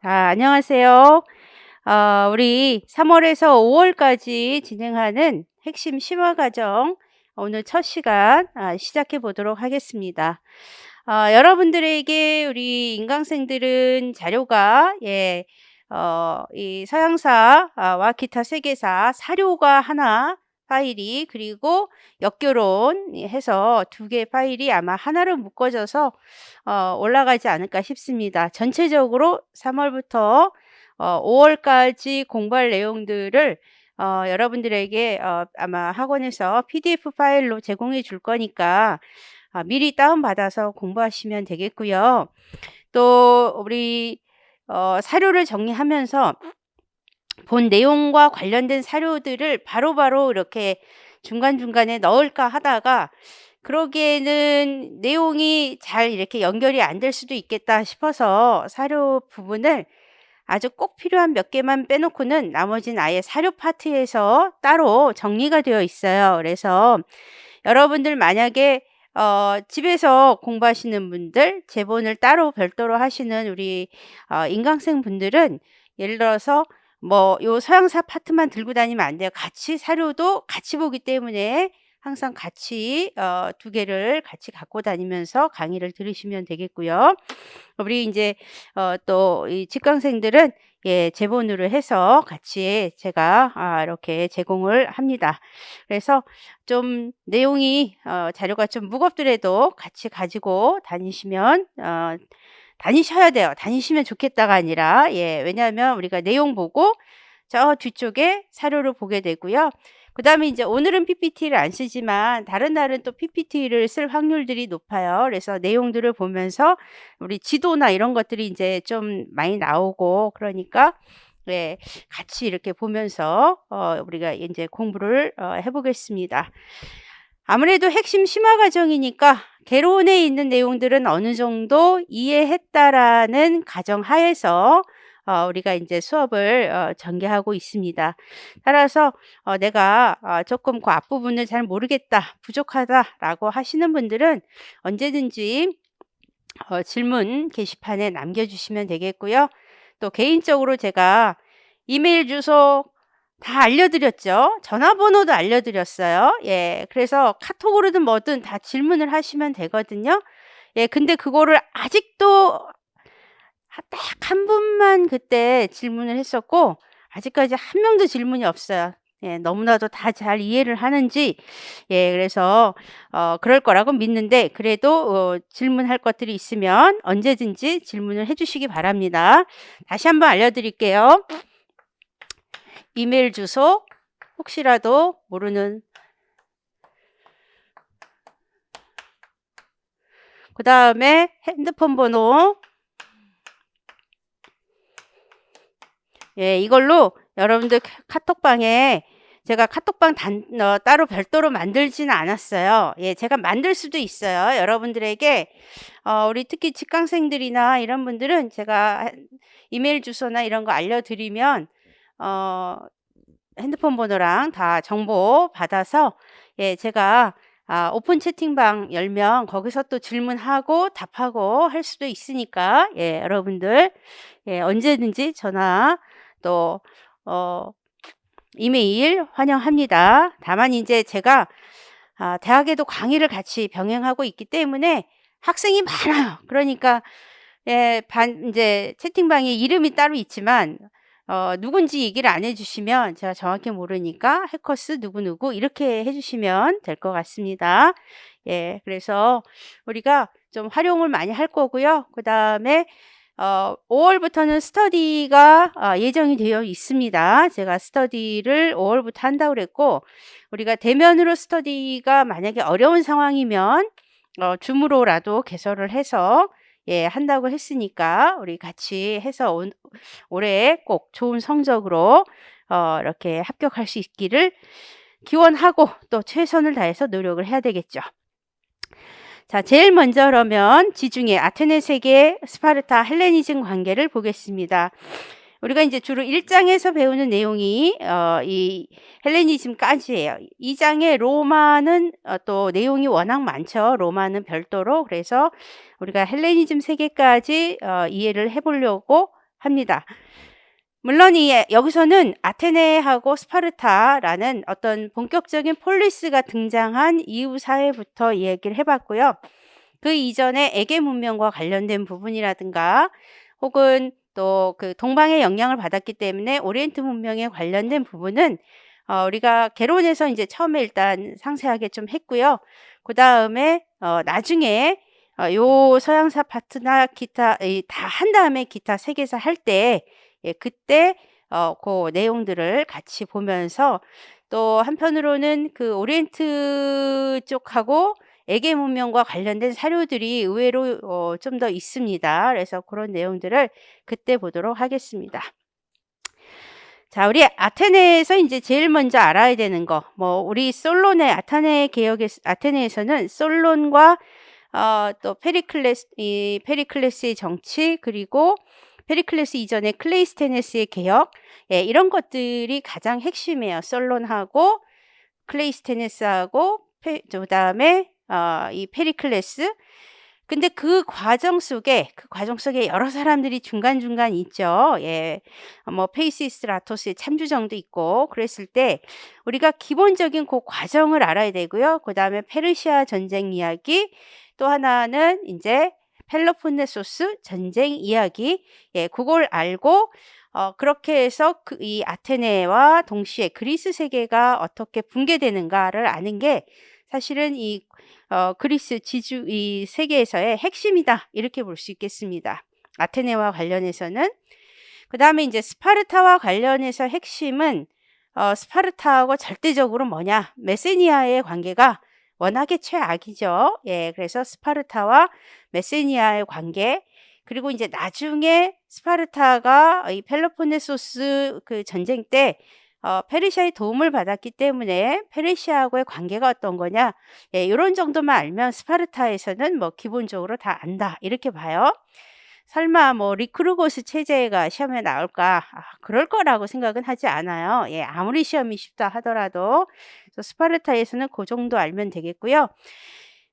안녕하세요. 우리 3월에서 5월까지 진행하는 핵심 심화 과정 오늘 첫 시간 시작해 보도록 하겠습니다. 여러분들에게 우리 인강생들은 자료가 이 서양사와 기타 세계사 사료가 하나 파일이 그리고 역교론 해서 두 개 파일이 아마 하나로 묶어져서 올라가지 않을까 싶습니다. 전체적으로 3월부터 5월까지 공부할 내용들을 여러분들에게 아마 학원에서 PDF 파일로 제공해 줄 거니까 미리 다운받아서 공부하시면 되겠고요. 또 우리 사료를 정리하면서 본 내용과 관련된 사료들을 바로바로 이렇게 중간중간에 넣을까 하다가 그러기에는 내용이 잘 이렇게 연결이 안 될 수도 있겠다 싶어서 사료 부분을 아주 꼭 필요한 몇 개만 빼놓고는 나머지는 아예 사료 파트에서 따로 정리가 되어 있어요. 그래서 여러분들 만약에 집에서 공부하시는 분들, 제본을 따로 별도로 하시는 우리 인강생 분들은 예를 들어서 뭐 요 서양사 파트만 들고 다니면 안 돼요. 같이 사료도 같이 보기 때문에 항상 같이 두 개를 같이 갖고 다니면서 강의를 들으시면 되겠고요. 우리 인제 또 이 직강생들은 제본으로 해서 같이 제가 이렇게 제공을 합니다. 그래서 좀 내용이 자료가 좀 무겁더라도 같이 가지고 다니시면 다니셔야 돼요. 다니시면 좋겠다가 아니라 왜냐하면 우리가 내용 보고 저 뒤쪽에 사료를 보게 되고요. 그다음에 이제 오늘은 PPT를 안 쓰지만 다른 날은 또 PPT를 쓸 확률들이 높아요. 그래서 내용들을 보면서 우리 지도나 이런 것들이 이제 좀 많이 나오고 그러니까 같이 이렇게 보면서 우리가 인제 공부를 해 보겠습니다. 아무래도 핵심 심화 과정이니까 개론에 있는 내용들은 어느 정도 이해했다라는 가정하에서 우리가 인제 수업을 전개하고 있습니다. 따라서 내가 조금 그 앞부분을 잘 모르겠다, 부족하다라고 하시는 분들은 언제든지 질문 게시판에 남겨 주시면 되겠고요. 또 개인적으로 제가 이메일 주소 다 알려드렸죠. 전화번호도 알려드렸어요. 그래서 카톡으로든 뭐든 다 질문을 하시면 되거든요. 근데 그거를 아직도 딱 한 분만 그때 질문을 했었고 아직까지 한 명도 질문이 없어요. 너무나도 다 잘 이해를 하는지 그래서 그럴 거라고 믿는데 그래도 질문할 것들이 있으면 언제든지 질문을 해 주시기 바랍니다. 다시 한번 알려드릴게요. 이메일 주소 혹시라도 모르는 그다음에 핸드폰 번호 이걸로 여러분들 카톡방에 제가 카톡방 따로 별도로 만들지는 않았어요. 제가 만들 수도 있어요. 여러분들에게 우리 특히 직강생들이나 이런 분들은 제가 이메일 주소나 이런 거 알려드리면 핸드폰 번호랑 다 정보 받아서 제가 오픈 채팅방 열면 거기서 또 질문하고 답하고 할 수도 있으니까 여러분들 언제든지 전화 또 이메일 환영합니다. 다만 이제 제가 대학에도 강의를 같이 병행하고 있기 때문에 학생이 많아요. 그러니까 이제 채팅방에 이름이 따로 있지만 누군지 얘기를 안 해 주시면 제가 정확히 모르니까 해커스 누구누구 이렇게 해 주시면 될 것 같습니다. 그래서 우리가 좀 활용을 많이 할 거고요. 그다음에 5월부터는 스터디가 예정이 되어 있습니다. 제가 스터디를 5월부터 한다고 그랬고 우리가 대면으로 스터디가 만약에 어려운 상황이면 줌으로라도 개설을 해서 한다고 했으니까 우리 같이 해서 올해 꼭 좋은 성적으로 이렇게 합격할 수 있기를 기원하고 또 최선을 다해서 노력을 해야 되겠죠. 자, 제일 먼저 그러면 지중해 아테네 세계 스파르타 헬레니즘 관계를 보겠습니다. 우리가 이제 주로 1장에서 배우는 내용이 이 헬레니즘까지예요. 2장에 로마는 또 내용이 워낙 많죠. 로마는 별도로. 그래서 우리가 헬레니즘 세계까지 이해를 해보려고 합니다. 물론 여기서는 아테네하고 스파르타라는 어떤 본격적인 폴리스가 등장한 이후 사회부터 이야기를 해봤고요. 그 이전에 에게 문명과 관련된 부분이라든가 혹은 또 그 동방의 영향을 받았기 때문에 오리엔트 문명에 관련된 부분은 우리가 개론에서 이제 처음에 일단 상세하게 좀 했고요. 그 다음에 나중에 요 서양사 파트나 기타 다 한 다음에 기타 세계사 할 때 그때 그 내용들을 같이 보면서 또 한편으로는 그 오리엔트 쪽하고 에게 문명과 관련된 사료들이 의외로 좀 더 있습니다. 그래서 그런 내용들을 그때 보도록 하겠습니다. 자, 우리 아테네에서 이제 제일 먼저 알아야 되는 거, 우리 솔론의 아테네에서는 솔론과 또 페리클레스의 정치, 그리고 페리클레스 이전의 클레이스테네스의 개혁, 이런 것들이 가장 핵심이에요. 솔론하고 클레이스테네스하고 그다음에 이 페리클레스. 근데 그 과정 속에 여러 사람들이 중간중간 있죠. 페이시스트라토스의 참주정도 있고 그랬을 때 우리가 기본적인 그 과정을 알아야 되고요. 그다음에 페르시아 전쟁 이야기, 또 하나는 이제 펠로폰네소스 전쟁 이야기, 그걸 알고 그렇게 해서 이 아테네와 동시에 그리스 세계가 어떻게 붕괴되는가를 아는 게 사실은 이 그리스 이 세계에서의 핵심이다, 이렇게 볼 수 있겠습니다. 아테네와 관련해서는. 그 다음에 이제 스파르타와 관련해서 핵심은 스파르타하고 절대적으로 뭐냐, 메세니아의 관계가 워낙에 최악이죠. 그래서 스파르타와 메세니아의 관계, 그리고 이제 나중에 스파르타가 이 펠로폰네소스 그 전쟁 때 페르시아의 도움을 받았기 때문에 페르시아하고의 관계가 어떤 거냐, 이런 정도만 알면 스파르타에서는 기본적으로 다 안다, 이렇게 봐요. 설마 리크루고스 체제가 시험에 나올까? 그럴 거라고 생각은 하지 않아요. 아무리 시험이 쉽다 하더라도 스파르타에서는 그 정도 알면 되겠고요.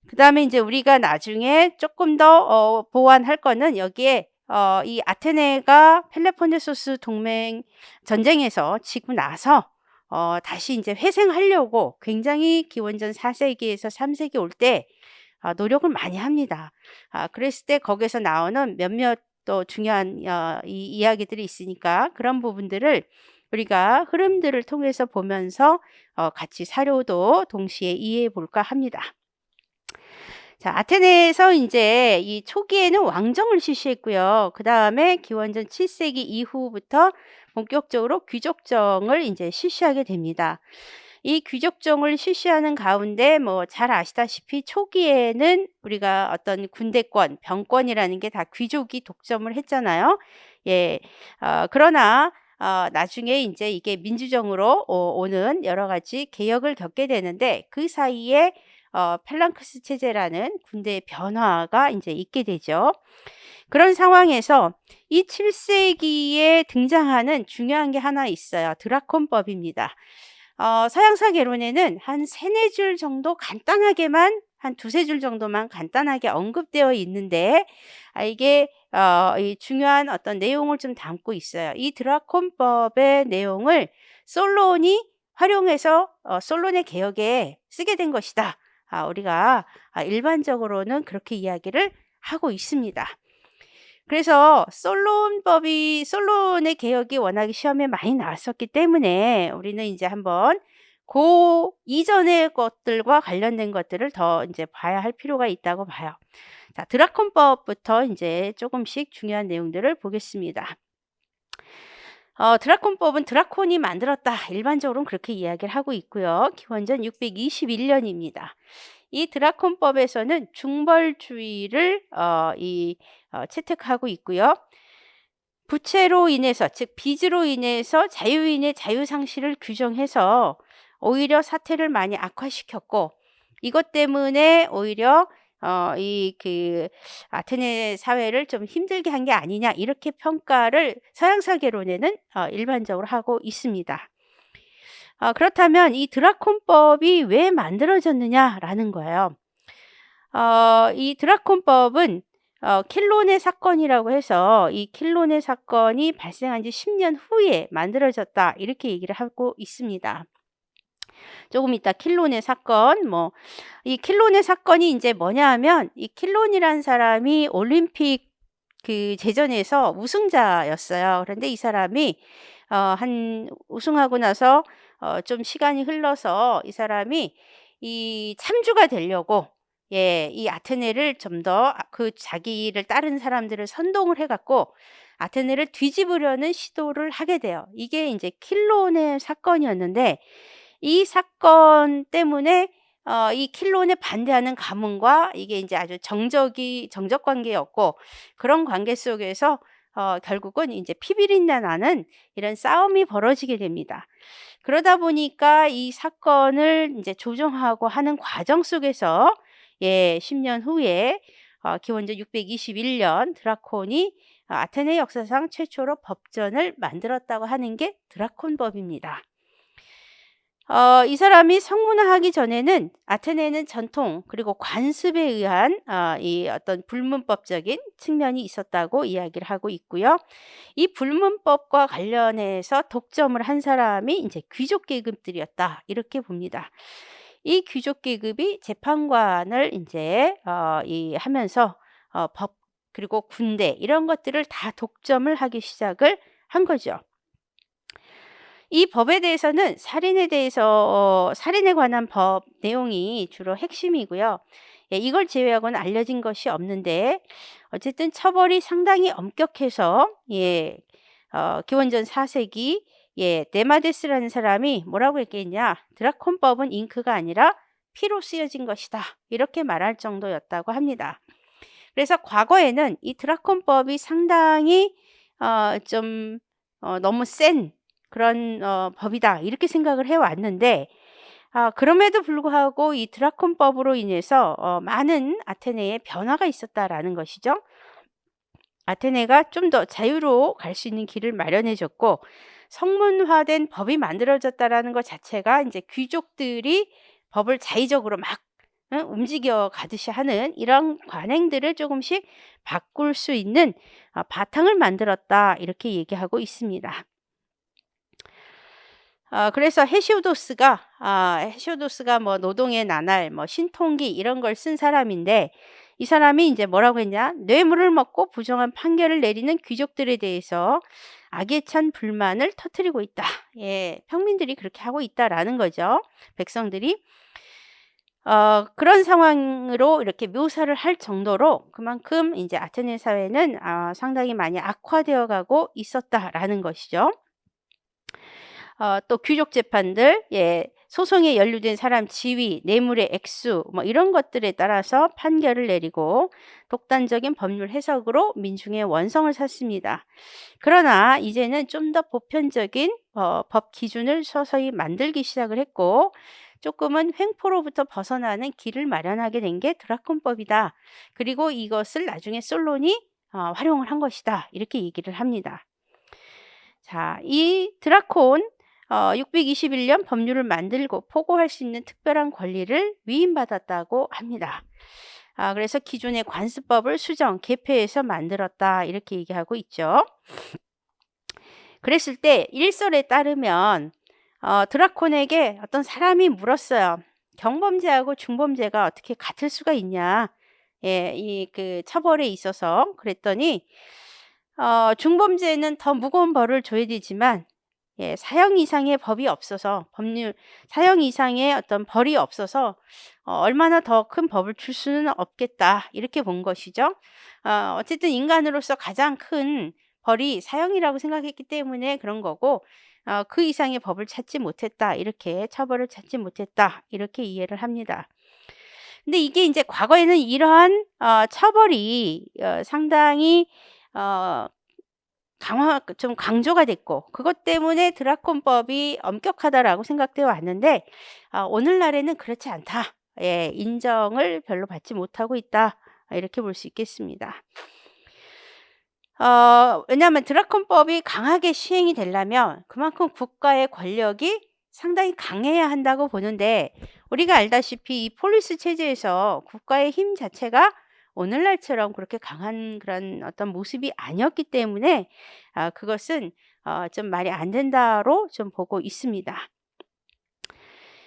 그 다음에 이제 우리가 나중에 조금 더 보완할 거는 여기에 이 아테네가 펠로폰네소스 동맹 전쟁에서 지고 나서 다시 이제 회생하려고 굉장히 기원전 4세기에서 3세기 올 때 노력을 많이 합니다. 그랬을 때 거기서 나오는 몇몇 또 중요한 이 이야기들이 있으니까 그런 부분들을 우리가 흐름들을 통해서 보면서 같이 사료도 동시에 이해해 볼까 합니다. 자, 아테네에서 이제 이 초기에는 왕정을 실시했고요. 그 다음에 기원전 7세기 이후부터 본격적으로 귀족정을 이제 실시하게 됩니다. 이 귀족정을 실시하는 가운데 잘 아시다시피 초기에는 우리가 어떤 군대권, 병권이라는 게 다 귀족이 독점을 했잖아요. 그러나 나중에 이제 이게 민주정으로 오는 여러 가지 개혁을 겪게 되는데 그 사이에 펠랑크스 체제라는 군대의 변화가 이제 있게 되죠. 그런 상황에서 이 7세기에 등장하는 중요한 게 하나 있어요. 드라콘법입니다. 서양사 개론에는 한 3-4줄 정도 간단하게만, 한 2-3줄 정도만 간단하게 언급되어 있는데 이게 이 중요한 어떤 내용을 좀 담고 있어요. 이 드라콘법의 내용을 솔론이 활용해서 솔론의 개혁에 쓰게 된 것이다. 우리가 일반적으로는 그렇게 이야기를 하고 있습니다. 그래서 솔론의 개혁이 워낙에 시험에 많이 나왔었기 때문에 우리는 이제 한번 그 이전의 것들과 관련된 것들을 더 이제 봐야 할 필요가 있다고 봐요. 자, 드라콘법부터 이제 조금씩 중요한 내용들을 보겠습니다. 드라콘법은 드라콘이 만들었다, 일반적으로는 그렇게 이야기를 하고 있고요. 기원전 621년입니다. 이 드라콘법에서는 중벌주의를 채택하고 있고요. 부채로 인해서, 즉 빚으로 인해서 자유인의 자유상실을 규정해서 오히려 사태를 많이 악화시켰고, 이것 때문에 오히려 아테네 사회를 좀 힘들게 한 게 아니냐, 이렇게 평가를 서양사 개론에는 일반적으로 하고 있습니다. 그렇다면 이 드라콘법이 왜 만들어졌느냐라는 거예요. 이 드라콘법은 킬로네 사건이라고 해서 이 킬로네 사건이 발생한 지 10년 후에 만들어졌다. 이렇게 얘기를 하고 있습니다. 조금 이따 킬로네 사건 이 킬로네 사건이 인제 뭐냐 하면 이 킬론이라는 사람이 올림픽 그 제전에서 우승자였어요. 그런데 이 사람이 한 우승하고 나서 좀 시간이 흘러서 이 사람이 이 참주가 되려고 이 아테네를 좀 더 그 자기를 따르는 사람들을 선동을 해 갖고 아테네를 뒤집으려는 시도를 하게 돼요. 이게 인제 킬로네 사건이었는데 이 사건 때문에 이 킬론에 반대하는 가문과 이게 인제 아주 정적 관계였고 그런 관계 속에서 결국은 인제 피비린내 나는 이런 싸움이 벌어지게 됩니다. 그러다 보니까 이 사건을 인제 조정하고 하는 과정 속에서 10년 후에 기원전 621년 드라콘이 아테네 역사상 최초로 법전을 만들었다고 하는 게 드라콘법입니다. 이 사람이 성문화하기 전에는 아테네는 전통 그리고 관습에 의한 이 어떤 불문법적인 측면이 있었다고 이야기를 하고 있고요. 이 불문법과 관련해서 독점을 한 사람이 인제 귀족 계급들이었다 이렇게 봅니다. 이 귀족 계급이 재판관을 인제 하면서 법 그리고 군대 이런 것들을 다 독점을 하기 시작을 한 거죠. 이 법에 대해서는 살인에 관한 법 내용이 주로 핵심이고요. 이걸 제외하고는 알려진 것이 없는데 어쨌든 처벌이 상당히 엄격해서 기원전 4 세기 네마데스라는 사람이 뭐라고 얘기했냐. "드라콘법은 잉크가 아니라 피로 쓰여진 것이다." 이렇게 말할 정도였다고 합니다. 그래서 과거에는 이 드라콘법이 상당히 좀 너무 센 그런 법이다 이렇게 생각을 해 왔는데 그럼에도 불구하고 이 드라콘법으로 인해서 많은 아테네에 변화가 있었다라는 것이죠. 아테네가 좀 더 자유로 갈 수 있는 길을 마련해 줬고 성문화된 법이 만들어졌다라는 것 자체가 인제 귀족들이 법을 자의적으로 막 움직여 가듯이 하는 이런 관행들을 조금씩 바꿀 수 있는 바탕을 만들었다 이렇게 얘기하고 있습니다. 그래서 헤시오도스가 뭐 노동의 나날 신통기 이런 걸 쓴 사람인데 이 사람이 인제 뭐라고 했냐. 뇌물을 먹고 부정한 판결을 내리는 귀족들에 대해서 악에 찬 불만을 터뜨리고 있다. 평민들이 그렇게 하고 있다라는 거죠, 백성들이. 그런 상황으로 이렇게 묘사를 할 정도로 그만큼 인제 아테네 사회는 상당히 많이 악화되어 가고 있었다라는 것이죠. 또 귀족 재판들 소송에 연루된 사람 지위, 뇌물의 액수 이런 것들에 따라서 판결을 내리고 독단적인 법률 해석으로 민중의 원성을 샀습니다. 그러나 이제는 좀 더 보편적인 법 기준을 서서히 만들기 시작을 했고 조금은 횡포로부터 벗어나는 길을 마련하게 된 게 드라콘법이다. 그리고 이것을 나중에 솔론이 활용을 한 것이다. 이렇게 얘기를 합니다. 자, 이 드라콘 621년 법률을 만들고 포고할 수 있는 특별한 권리를 위임받았다고 합니다. 그래서 기존의 관습법을 수정, 개폐해서 만들었다 이렇게 얘기하고 있죠. 그랬을 때 일설에 따르면 드라콘에게 어떤 사람이 물었어요. 경범죄하고 중범죄가 어떻게 같을 수가 있냐. 이 그 처벌에 있어서 그랬더니 중범죄는 더 무거운 벌을 줘야 되지만 사형 이상의 법이 없어서 사형 이상의 어떤 벌이 없어서 얼마나 더 큰 법을 줄 수는 없겠다 이렇게 본 것이죠. 어쨌든 인간으로서 가장 큰 벌이 사형이라고 생각했기 때문에 그런 거고 그 이상의 법을 찾지 못했다 이렇게 처벌을 찾지 못했다 이렇게 이해를 합니다. 근데 이게 인제 과거에는 이러한 처벌이 상당히 좀 강조가 됐고 그것 때문에 '드라콘법이 엄격하다.'라고 생각되어 왔는데 오늘날에는 그렇지 않다. 인정을 별로 받지 못하고 있다. 이렇게 볼 수 있겠습니다. 왜냐하면 드라콘법이 강하게 시행이 되려면 그만큼 국가의 권력이 상당히 강해야 한다고 보는데 우리가 알다시피 이 폴리스 체제에서 국가의 힘 자체가 오늘날처럼 그렇게 강한 그런 어떤 모습이 아니었기 때문에 그것은 좀 말이 안 된다로 좀 보고 있습니다.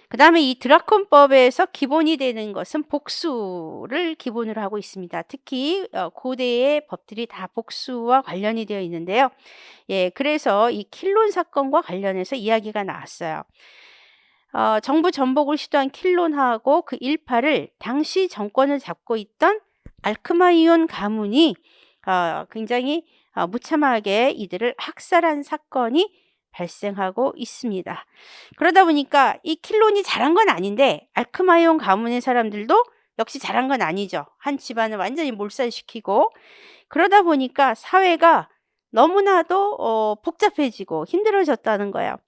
그다음에 이 드라콘법에서 기본이 되는 것은 복수를 기본으로 하고 있습니다. 특히 고대의 법들이 다 복수와 관련이 되어 있는데요. 예, 그래서 이 킬론 사건과 관련해서 이야기가 나왔어요. 정부 전복을 시도한 킬론하고 그 일파를 당시 정권을 잡고 있던 알크마이온 가문이 굉장히 무참하게 이들을 학살한 사건이 발생하고 있습니다. 그러다 보니까 이 킬론이 잘한 건 아닌데 알크마이온 가문의 사람들도 역시 잘한 건 아니죠. 한 집안을 완전히 몰살시키고 그러다 보니까 사회가 너무나도 복잡해지고 힘들어졌다는 거예요.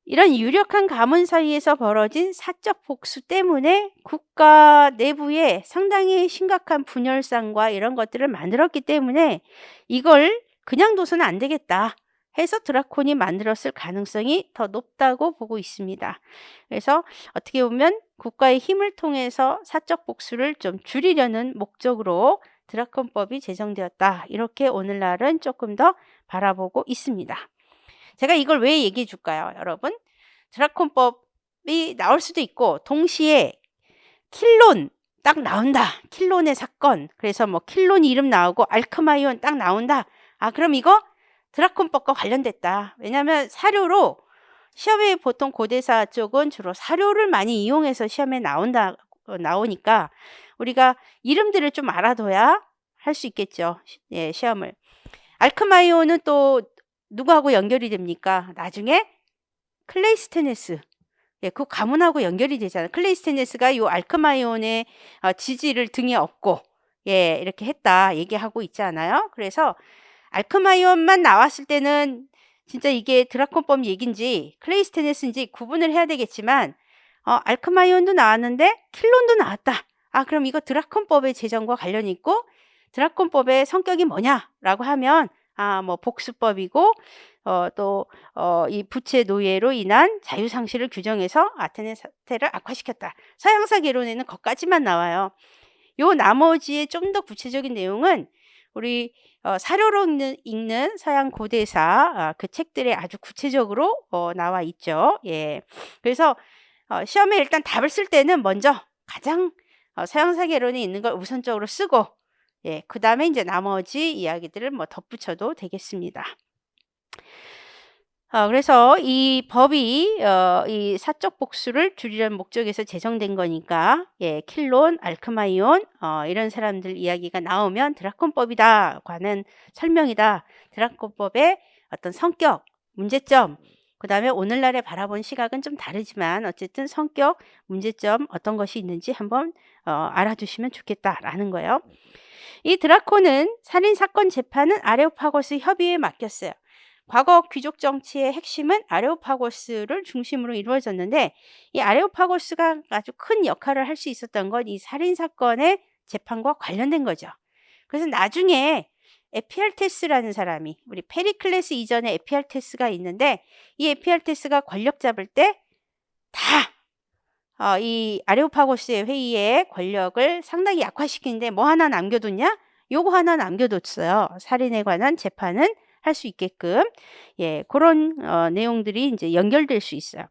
이런 유력한 가문 사이에서 벌어진 사적 복수 때문에 국가 내부에 상당히 심각한 분열상과 이런 것들을 만들었기 때문에 이걸 그냥 둬서는 안 되겠다 해서 드라콘이 만들었을 가능성이 더 높다고 보고 있습니다. 그래서 어떻게 보면 국가의 힘을 통해서 사적 복수를 좀 줄이려는 목적으로 드라콘법이 제정되었다. 이렇게 오늘날은 조금 더 바라보고 있습니다. 제가 이걸 왜 얘기해 줄까요, 여러분? 드라콘법이 나올 수도 있고 동시에 킬론 딱 나온다. 킬론의 사건. 그래서 뭐 킬론 이름 나오고 알크마이온 딱 나온다. 그럼 이거 드라콘법과 관련됐다. 왜냐하면 사료로 시험에 보통 고대사 쪽은 주로 사료를 많이 이용해서 시험에 나오니까 우리가 이름들을 좀 알아둬야 할 수 있겠죠. 예, 시험을. 알크마이온은 또 누구하고 연결이 됩니까? 나중에 클레이스테네스. 예, 그 가문하고 연결이 되잖아요. 클레이스테네스가 이 알크마이온의 지지를 등에 업고 예, 이렇게 했다 얘기하고 있잖아요. 그래서 알크마이온만 나왔을 때는 진짜 이게 드라콘법 얘긴지 클레이스테네스인지 구분을 해야 되겠지만 알크마이온도 나왔는데 킬론도 나왔다. 그럼 이거 드라콘법의 제정과 관련이 있고 드라콘법의 성격이 뭐냐라고 하면 뭐 복수법이고 또 이 부채 노예로 인한 자유 상실을 규정해서 아테네 사태를 악화시켰다. 서양사 개론에는 거기까지만 나와요. 요 나머지의 좀 더 구체적인 내용은 우리 사료로 읽는 서양 고대사 그 책들에 아주 구체적으로 나와 있죠. 예. 그래서 시험에 일단 답을 쓸 때는 먼저 가장 서양사 개론에 있는 걸 우선적으로 쓰고 예, 그다음에 이제 나머지 이야기들을 뭐 덧붙여도 되겠습니다. 그래서 이 법이 이 사적 복수를 줄이려는 목적에서 제정된 거니까 예, 킬론, 알크마이온 이런 사람들 이야기가 나오면 드라콘법이다 과는 설명이다. 드라콘법의 어떤 성격, 문제점, 그다음에 오늘날에 바라본 시각은 좀 다르지만 어쨌든 성격, 문제점 어떤 것이 있는지 한번 알아두시면 좋겠다라는 거예요. 이 드라콘은 살인사건 재판은 아레오파고스 협의회에 맡겼어요. 과거 귀족 정치의 핵심은 아레오파고스를 중심으로 이루어졌는데 이 아레오파고스가 아주 큰 역할을 할 수 있었던 건 이 살인사건의 재판과 관련된 거죠. 그래서 나중에 에피알테스라는 사람이 우리 페리클레스 이전에 에피알테스가 있는데 이 에피알테스가 권력 잡을 때 다 이 아레오파고스의 회의의 권력을 상당히 약화시키는데 뭐 하나 남겨뒀냐? 요거 하나 남겨뒀어요. 살인에 관한 재판은 할 수 있게끔 예, 그런 내용들이 이제 연결될 수 있어요.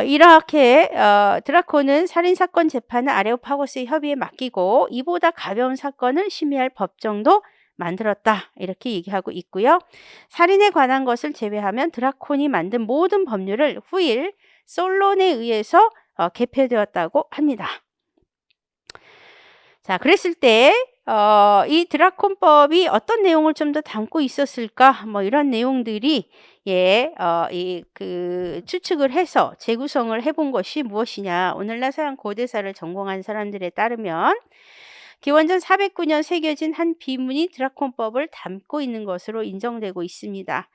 이렇게 드라콘은 살인사건 재판을 아레오파고스의 협의에 맡기고 이보다 가벼운 사건을 심의할 법정도 만들었다. 이렇게 얘기하고 있고요. 살인에 관한 것을 제외하면 드라콘이 만든 모든 법률을 후일 솔론에 의해서 개폐되었다고 합니다. 자, 그랬을 때 이 드라콘법이 어떤 내용을 좀 더 담고 있었을까? 뭐 이런 내용들이 예, 추측을 해서 재구성을 해본 것이 무엇이냐? 오늘날 서양 고대사를 전공한 사람들에 따르면 기원전 409년 새겨진 한 비문이 드라콘법을 담고 있는 것으로 인정되고 있습니다.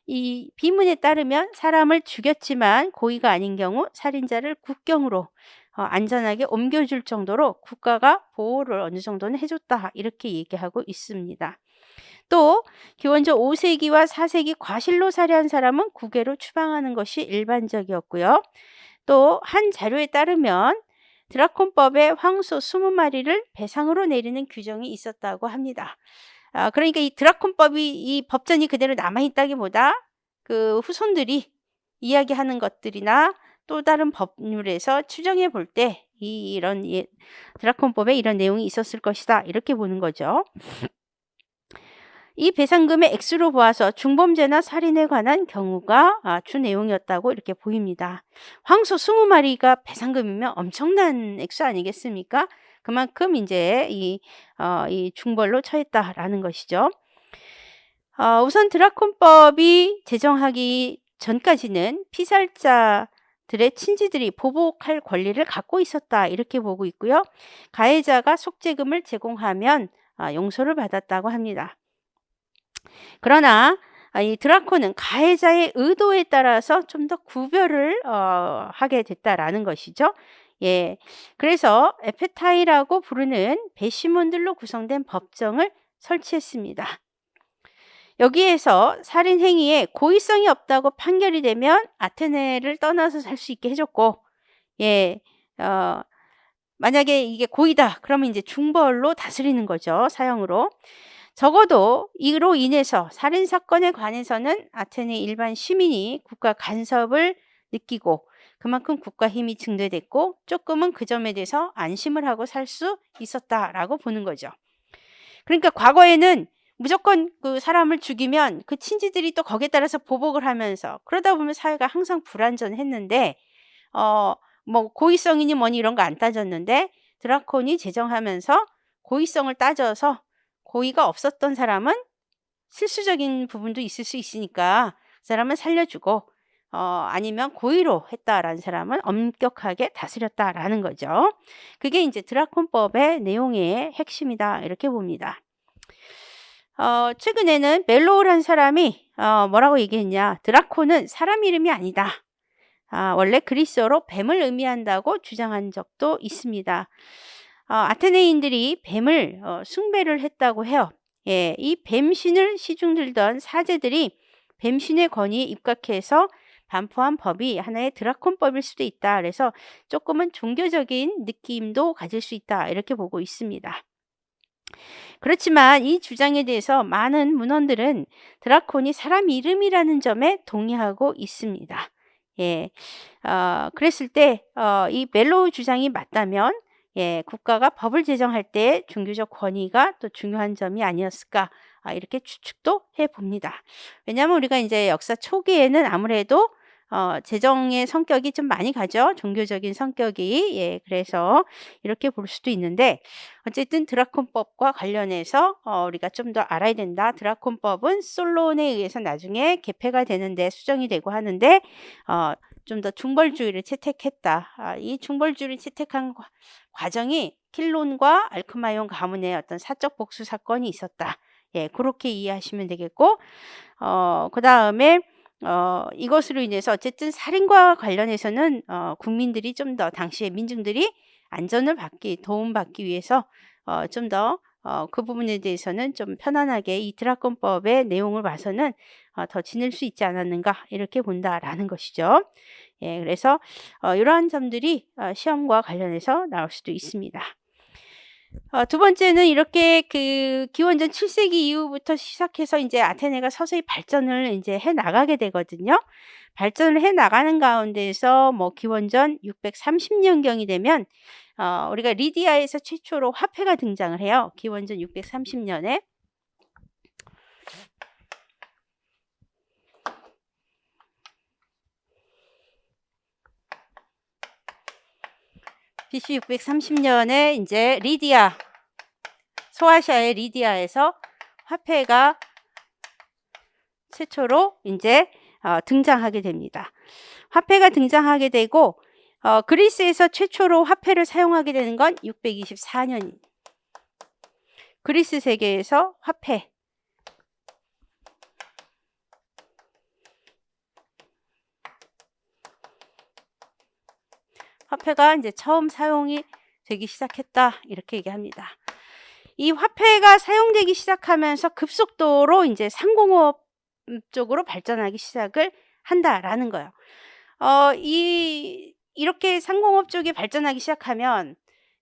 이 비문에 따르면 사람을 죽였지만 고의가 아닌 경우 살인자를 국경으로 안전하게 옮겨줄 정도로 국가가 보호를 어느 정도는 해줬다. 이렇게 얘기하고 있습니다. 또 기원전 5세기와 4세기 과실로 살해한 사람은 국외로 추방하는 것이 일반적이었고요. 또 한 자료에 따르면 드라콘법에 황소 20마리를 배상으로 내리는 규정이 있었다고 합니다. 그러니까 이 드라콘법이 이 법전이 그대로 남아있다기보다 그 후손들이 이야기하는 것들이나 또 다른 법률에서 추정해 볼 때 이런 드라콘법에 이런 내용이 있었을 것이다, 이렇게 보는 거죠. 이 배상금의 액수로 보아서 중범죄나 살인에 관한 경우가 주 내용이었다고 이렇게 보입니다. 황소 20마리가 배상금이면 엄청난 액수 아니겠습니까? 그만큼 이제 이 중벌로 처했다라는 것이죠. 우선 드라콘법이 제정하기 전까지는 피살자들의 친지들이 보복할 권리를 갖고 있었다, 이렇게 보고 있고요. 가해자가 속죄금을 제공하면 용서를 받았다고 합니다. 그러나 이 드라콘은 가해자의 의도에 따라서 좀 더 구별을 하게 됐다라는 것이죠. 예, 그래서 에페타이라고 부르는 배심원들로 구성된 법정을 설치했습니다. 여기에서 살인 행위에 고의성이 없다고 판결이 되면 아테네를 떠나서 살 수 있게 해줬고, 만약에 이게 고의다 그러면 이제 중벌로 다스리는 거죠, 사형으로. 적어도 이로 인해서 살인 사건에 관해서는 아테네 일반 시민이 국가 간섭을 느끼고 그만큼 국가 힘이 증대됐고 조금은 그 점에 대해서 안심을 하고 살 수 있었다라고 보는 거죠. 그러니까 과거에는 무조건 그 사람을 죽이면 그 친지들이 또 거기에 따라서 보복을 하면서 그러다 보면 사회가 항상 불안전했는데 뭐 고의성이니 뭐니 이런 거 안 따졌는데 드라콘이 제정하면서 고의성을 따져서 고의가 없었던 사람은 실수적인 부분도 있을 수 있으니까 그 사람은 살려주고 아니면 고의로 했다라는 사람은 엄격하게 다스렸다라는 거죠. 그게 이제 드라콘법의 내용의 핵심이다, 이렇게 봅니다. 최근에는 멜로우란 사람이 뭐라고 얘기했냐, 드라콘은 사람 이름이 아니다. 원래 그리스어로 뱀을 의미한다고 주장한 적도 있습니다. 아테네인들이 뱀을 숭배를 했다고 해요. 예, 이 뱀신을 시중들던 사제들이 뱀신의 권위에 입각해서 반포한 법이 하나의 드라콘법일 수도 있다. 그래서 조금은 종교적인 느낌도 가질 수 있다, 이렇게 보고 있습니다. 그렇지만 이 주장에 대해서 많은 문헌들은 드라콘이 사람 이름이라는 점에 동의하고 있습니다. 예, 그랬을 때 이 멜로우 주장이 맞다면 국가가 법을 제정할 때 종교적 권위가 또 중요한 점이 아니었을까, 이렇게 추측도 해봅니다. 왜냐하면 우리가 이제 역사 초기에는 아무래도 제정의 성격이 좀 많이 가죠. 종교적인 성격이. 그래서 이렇게 볼 수도 있는데 어쨌든 드라콘법과 관련해서 우리가 좀 더 알아야 된다. 드라콘법은 솔론에 의해서 나중에 개폐가 되는데 수정이 되고 하는데 좀 더 중벌주의를 채택했다. 이 중벌주의를 채택한 과정이 킬론과 알크마이온 가문의 어떤 사적 복수 사건이 있었다. 그렇게 이해하시면 되겠고, 그 다음에 이것으로 인해서 어쨌든 살인과 관련해서는 국민들이 좀 더 당시의 민중들이 안전을 도움받기 위해서 좀 더 그 부분에 대해서는 좀 편안하게 이 드라콘법의 내용을 봐서는 더 지낼 수 있지 않았는가, 이렇게 본다라는 것이죠. 그래서 이러한 점들이 시험과 관련해서 나올 수도 있습니다. 두 번째는 이렇게 그 기원전 7세기 이후부터 시작해서 이제 아테네가 서서히 발전을 이제 해 나가게 되거든요. 발전을 해 나가는 가운데서 뭐 기원전 630년경이 되면 우리가 리디아에서 최초로 화폐가 등장을 해요. 기원전 630년에. BC 630년에 이제 리디아, 소아시아의 리디아에서 화폐가 최초로 이제 등장하게 됩니다. 화폐가 등장하게 되고 그리스에서 최초로 화폐를 사용하게 되는 건 624년. 그리스 세계에서 화폐가 이제 처음 사용이 되기 시작했다, 이렇게 얘기합니다. 이 화폐가 사용되기 시작하면서 급속도로 이제 상공업 쪽으로 발전하기 시작을 한다라는 거예요. 이 이렇게 상공업 쪽이 발전하기 시작하면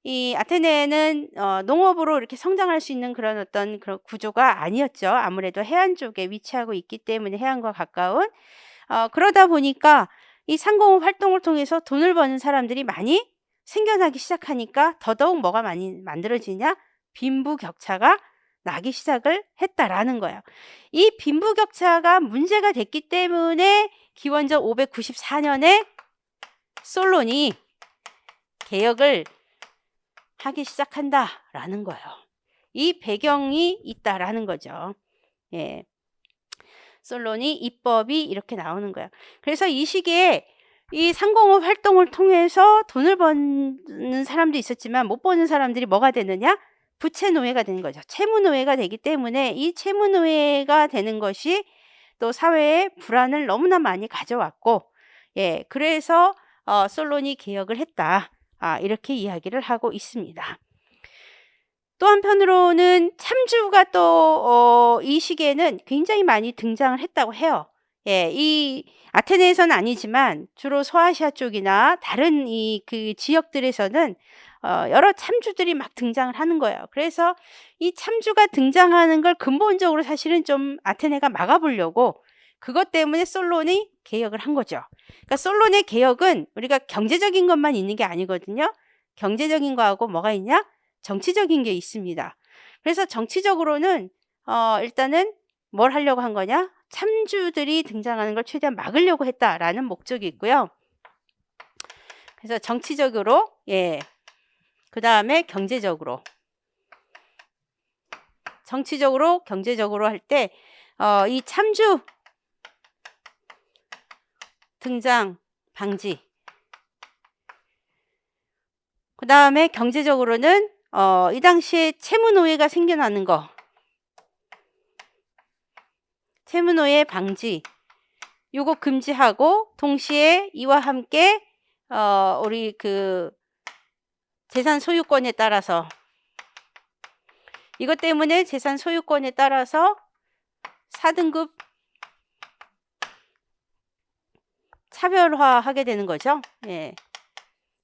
이 아테네는 농업으로 이렇게 성장할 수 있는 그런 어떤 그런 구조가 아니었죠. 아무래도 해안 쪽에 위치하고 있기 때문에 해안과 가까운. 그러다 보니까 이 상공업 활동을 통해서 돈을 버는 사람들이 많이 생겨나기 시작하니까 더더욱 뭐가 많이 만들어지냐? 빈부격차가 나기 시작을 했다라는 거예요. 이 빈부격차가 문제가 됐기 때문에 기원전 594년에 솔론이 개혁을 하기 시작한다라는 거예요. 이 배경이 있다라는 거죠. 예. 솔론이 입법이 이렇게 나오는 거예요. 그래서 이 시기에 이 상공업 활동을 통해서 돈을 버는 사람도 있었지만 못 버는 사람들이 뭐가 되느냐? 부채 노예가 되는 거죠. 채무 노예가 되기 때문에 이 채무 노예가 되는 것이 또 사회에 불안을 너무나 많이 가져왔고, 예, 그래서 솔론이 개혁을 했다. 이렇게 이야기를 하고 있습니다. 또 한편으로는 참주가 또 이 시기에는 굉장히 많이 등장을 했다고 해요. 예, 이 아테네에서는 아니지만 주로 소아시아 쪽이나 다른 그 지역들에서는 여러 참주들이 막 등장을 하는 거예요. 그래서 이 참주가 등장하는 걸 근본적으로 사실은 좀 아테네가 막아보려고 그것 때문에 솔론이 개혁을 한 거죠. 그러니까 솔론의 개혁은 우리가 경제적인 것만 있는 게 아니거든요. 경제적인 거하고 뭐가 있냐? 정치적인 게 있습니다. 그래서 정치적으로는 일단은 뭘 하려고 한 거냐? 참주들이 등장하는 걸 최대한 막으려고 했다라는 목적이 있고요. 그래서 정치적으로, 예, 그 다음에 경제적으로, 정치적으로, 경제적으로 할 때 이 참주 등장 방지, 그 다음에 경제적으로는 이 당시에 채무노예가 생겨나는 거, 채무노예 방지, 요거 금지하고 동시에 이와 함께 우리 그 재산 소유권에 따라서 이것 때문에 재산 소유권에 따라서 4등급 차별화하게 되는 거죠. 예.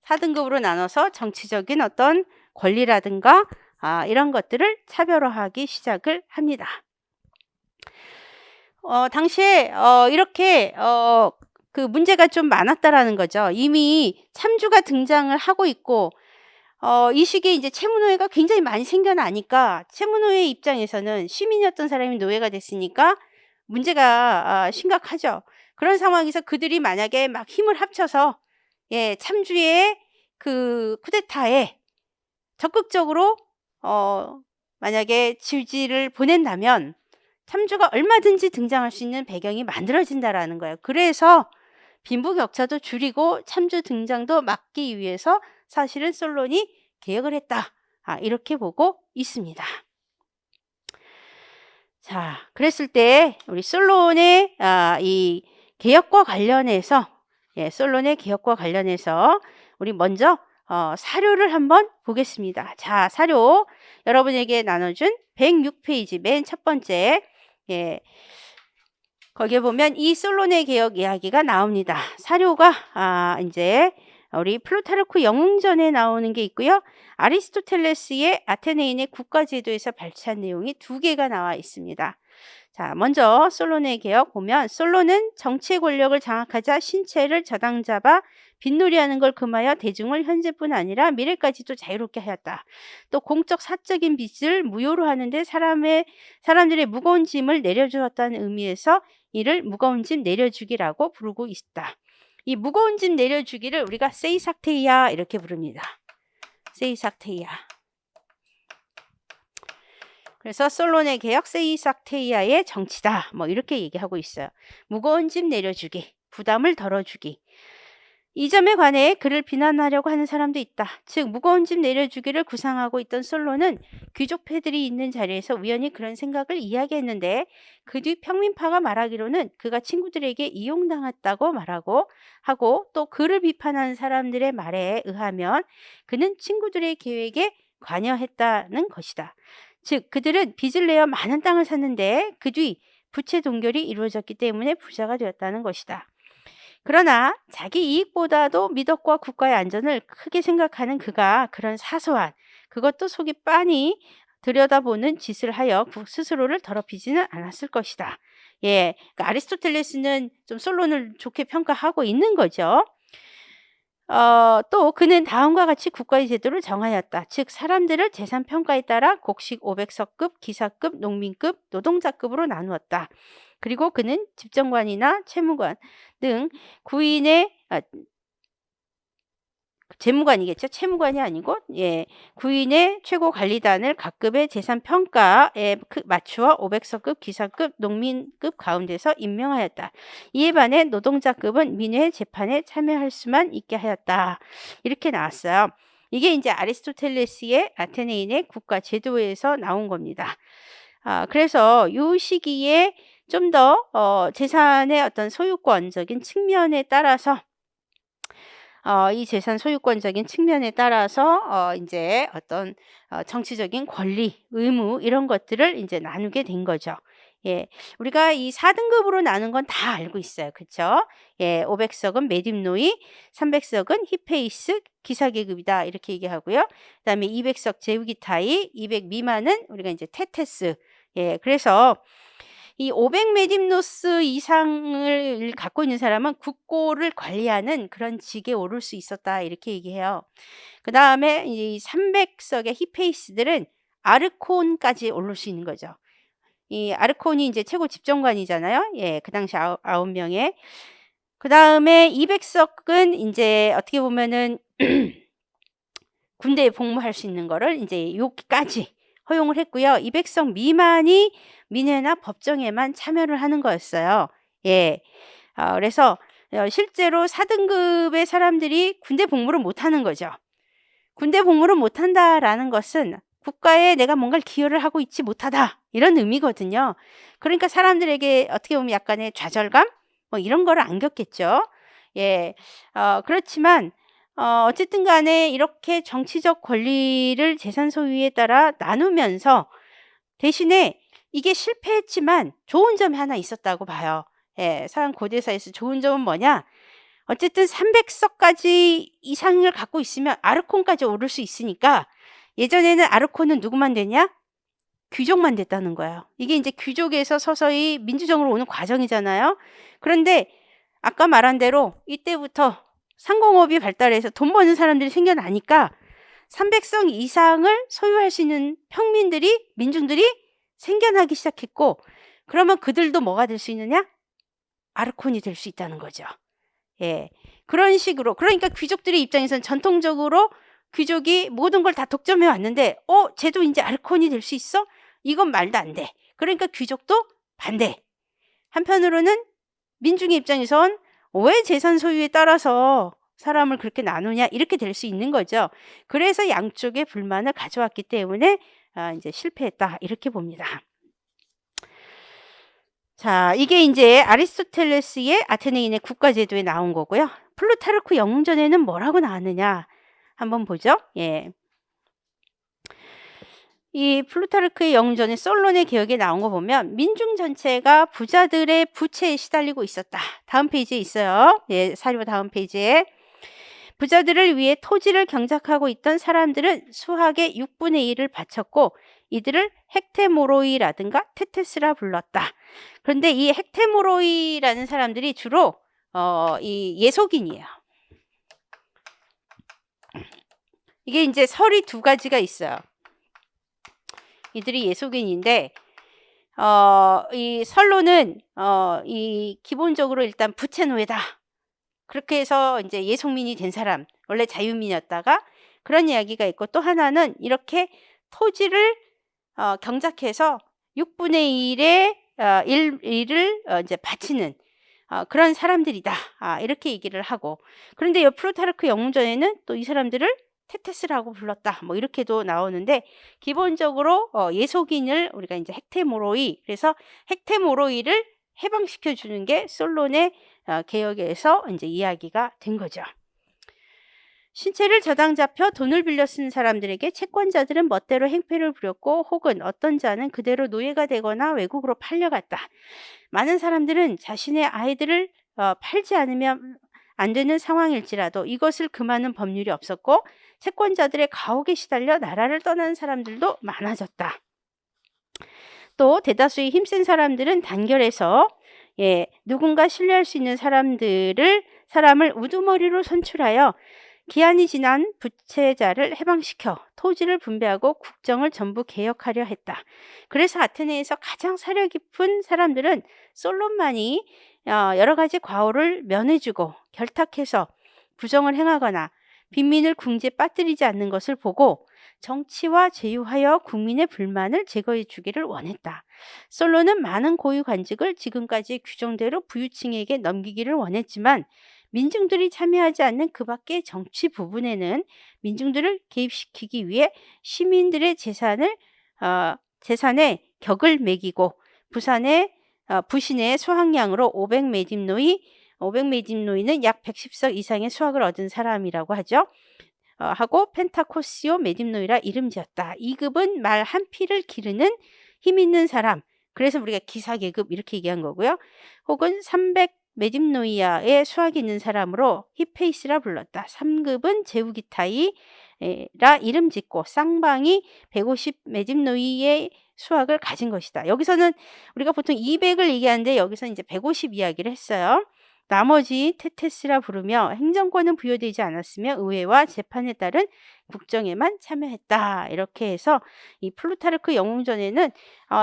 4등급으로 나눠서 정치적인 어떤 권리라든가 이런 것들을 차별화하기 시작을 합니다. 당시에 이렇게 그 문제가 좀 많았다라는 거죠. 이미 참주가 등장을 하고 있고 이 시기에 이제 채무노예가 굉장히 많이 생겨나니까 채무노예 입장에서는 시민이었던 사람이 노예가 됐으니까 문제가 심각하죠. 그런 상황에서 그들이 만약에 막 힘을 합쳐서 예, 참주의 그 쿠데타에 적극적으로 만약에 지지를 보낸다면 참주가 얼마든지 등장할 수 있는 배경이 만들어진다라는 거예요. 그래서 빈부격차도 줄이고 참주 등장도 막기 위해서 사실은 솔론이 개혁을 했다. 이렇게 보고 있습니다. 자, 그랬을 때 우리 솔론의 이 개혁과 관련해서 솔론의 개혁과 관련해서 우리 먼저 사료를 한번 보겠습니다. 자, 사료 여러분에게 나눠준 106페이지 맨 첫 번째 거기에 보면 이 솔론의 개혁 이야기가 나옵니다. 사료가 이제 우리 플루타르크 영웅전에 나오는 게 있고요. 아리스토텔레스의 아테네인의 국가제도에서 발췌한 내용이 2개가 나와 있습니다. 자, 먼저 솔론의 개혁 보면 솔론은 정치의 권력을 장악하자 신체를 저당 잡아 빈놀이하는 걸 금하여 대중을 현재뿐 아니라 미래까지도 자유롭게 하였다. 또 공적 사적인 빚을 무효로 하는데 사람들의 무거운 짐을 내려주었다는 의미에서 이를 무거운 짐 내려주기라고 부르고 있다. 이 무거운 짐 내려주기를 우리가 세이삭테이아 이렇게 부릅니다. 세이삭테이아. 그래서 솔론의 개혁 세이삭테이아의 정치다. 뭐 이렇게 얘기하고 있어요. 무거운 짐 내려주기, 부담을 덜어주기. 이 점에 관해 그를 비난하려고 하는 사람도 있다. 즉 무거운 짐 내려주기를 구상하고 있던 솔론은 귀족패들이 있는 자리에서 우연히 그런 생각을 이야기했는데 그 뒤 평민파가 말하기로는 그가 친구들에게 이용당했다고 말하고 하고 또 그를 비판하는 사람들의 말에 의하면 그는 친구들의 계획에 관여했다는 것이다. 즉 그들은 빚을 내어 많은 땅을 샀는데 그 뒤 부채 동결이 이루어졌기 때문에 부자가 되었다는 것이다. 그러나 자기 이익보다도 미덕과 국가의 안전을 크게 생각하는 그가 그런 사소한 그것도 속이 빤히 들여다보는 짓을 하여 스스로를 더럽히지는 않았을 것이다. 예, 그러니까 아리스토텔레스는 좀 솔론을 좋게 평가하고 있는 거죠. 또 그는 다음과 같이 국가의 제도를 정하였다. 즉 사람들을 재산 평가에 따라 곡식 500서급, 기사급, 농민급, 노동자급으로 나누었다. 그리고 그는 집정관이나 채무관 등 구인의 재무관이겠죠. 채무관이 아니고 예, 구인의 최고 관리단을 각급의 재산 평가에 맞추어 500서급, 기사급, 농민급 가운데서 임명하였다. 이에 반해 노동자급은 민회 재판에 참여할 수만 있게 하였다. 이렇게 나왔어요. 이게 이제 아리스토텔레스의 아테네인의 국가 제도에서 나온 겁니다. 그래서 이 시기에 좀 더 재산의 어떤 소유권적인 측면에 따라서 이 재산 소유권적인 측면에 따라서 이제 어떤 정치적인 권리, 의무 이런 것들을 이제 나누게 된 거죠. 예, 우리가 이 4등급으로 나눈 건 다 알고 있어요. 그쵸? 예, 500석은 메딥노이, 300석은 히페이스 기사계급이다. 이렇게 얘기하고요. 그 다음에 200석 제우기타이, 200 미만은 우리가 이제 테테스. 예, 그래서 이 500메딥노스 이상을 갖고 있는 사람은 국고를 관리하는 그런 직에 오를 수 있었다. 이렇게 얘기해요. 그 다음에 이 300석의 히페이스들은 아르콘까지 오를 수 있는 거죠. 이 아르콘이 이제 최고 집정관이잖아요. 예, 그 당시 9명에. 그 다음에 200석은 이제 어떻게 보면은 군대에 복무할 수 있는 거를 이제 여기까지 허용을 했고요. 200석 미만이 민회나 법정에만 참여를 하는 거였어요. 예. 그래서 실제로 4등급의 사람들이 군대 복무를 못 하는 거죠. 군대 복무를 못 한다라는 것은 국가에 내가 뭔가를 기여를 하고 있지 못하다. 이런 의미거든요. 그러니까 사람들에게 어떻게 보면 약간의 좌절감? 뭐 이런 거를 안겼겠죠. 예. 그렇지만 어쨌든 간에 이렇게 정치적 권리를 재산 소유에 따라 나누면서 대신에 이게 실패했지만 좋은 점이 하나 있었다고 봐요. 예, 서양 고대사에서 좋은 점은 뭐냐? 어쨌든 300석까지 이상을 갖고 있으면 아르콘까지 오를 수 있으니까 예전에는 아르콘은 누구만 되냐? 귀족만 됐다는 거예요. 이게 이제 귀족에서 서서히 민주정으로 오는 과정이잖아요. 그런데 아까 말한 대로 이때부터 상공업이 발달해서 돈 버는 사람들이 생겨나니까 300석 이상을 소유할 수 있는 평민들이, 민중들이 생겨나기 시작했고, 그러면 그들도 뭐가 될 수 있느냐? 아르콘이 될 수 있다는 거죠. 예. 그런 식으로. 그러니까 귀족들의 입장에서는 전통적으로 귀족이 모든 걸 다 독점해 왔는데, 쟤도 이제 아르콘이 될 수 있어? 이건 말도 안 돼. 그러니까 귀족도 반대. 한편으로는 민중의 입장에선 왜 재산 소유에 따라서 사람을 그렇게 나누냐 이렇게 될 수 있는 거죠. 그래서 양쪽의 불만을 가져왔기 때문에 이제 실패했다 이렇게 봅니다. 자, 이게 이제 아리스토텔레스의 아테네인의 국가제도에 나온 거고요. 플루타르크 영웅전에는 뭐라고 나왔느냐 한번 보죠. 예. 이 플루타르크의 영웅전의 솔론의 개혁에 나온 거 보면 민중 전체가 부자들의 부채에 시달리고 있었다. 다음 페이지에 있어요. 예, 사료 다음 페이지에. 부자들을 위해 토지를 경작하고 있던 사람들은 수학의 6분의 1을 바쳤고 이들을 헥테모로이라든가 테테스라 불렀다. 그런데 이 헥테모로이라는 사람들이 주로 이 예속인이에요. 이게 이제 설이 두 가지가 있어요. 이들이 예속인인데 이 설로는 이 기본적으로 일단 부채 노예다. 그렇게 해서 이제 예속민이 된 사람, 원래 자유민이었다가 그런 이야기가 있고 또 하나는 이렇게 토지를 경작해서 6분의 1의 1을 이제 바치는 그런 사람들이다. 이렇게 얘기를 하고 그런데 이 플루타르크 영웅전에는 또 이 사람들을 테테스라고 불렀다. 뭐 이렇게도 나오는데 기본적으로 예속인을 우리가 이제 헥테모로이 그래서 헥테모로이를 해방시켜 주는 게 솔론의 개혁에서 이제 이야기가 된 거죠. 신체를 저당 잡혀 돈을 빌려 쓰는 사람들에게 채권자들은 멋대로 행패를 부렸고 혹은 어떤 자는 그대로 노예가 되거나 외국으로 팔려갔다. 많은 사람들은 자신의 아이들을 팔지 않으면 안 되는 상황일지라도 이것을 금하는 법률이 없었고 채권자들의 가혹에 시달려 나라를 떠나는 사람들도 많아졌다. 또 대다수의 힘센 사람들은 단결해서 누군가 신뢰할 수 있는 사람을 우두머리로 선출하여 기한이 지난 부채자를 해방시켜 토지를 분배하고 국정을 전부 개혁하려 했다. 그래서 아테네에서 가장 사려 깊은 사람들은 솔론만이 여러 가지 과오를 면해주고 결탁해서 부정을 행하거나 빈민을 궁지에 빠뜨리지 않는 것을 보고 정치와 제휴하여 국민의 불만을 제거해 주기를 원했다. 솔로는 많은 고유 관직을 지금까지 규정대로 부유층에게 넘기기를 원했지만 민중들이 참여하지 않는 그 밖의 정치 부분에는 민중들을 개입시키기 위해 시민들의 재산에 격을 매기고 부신의 수확량으로 500메딥노이는 약 110석 이상의 수확을 얻은 사람이라고 하죠. 하고 펜타코시오 메딥노이라 이름 지었다. 이 급은 말 한 피를 기르는 힘 있는 사람. 그래서 우리가 기사계급 이렇게 얘기한 거고요. 혹은 300메딥노이아의 수확이 있는 사람으로 히페이스라 불렀다. 3급은 제우기타이라 이름 짓고 쌍방이 150메딥노이의 수확을 가진 것이다. 여기서는 우리가 보통 200을 얘기하는데 여기서는 이제 150 이야기를 했어요. 나머지 테테스라 부르며 행정권은 부여되지 않았으며 의회와 재판에 따른 국정에만 참여했다. 이렇게 해서 이 플루타르크 영웅전에는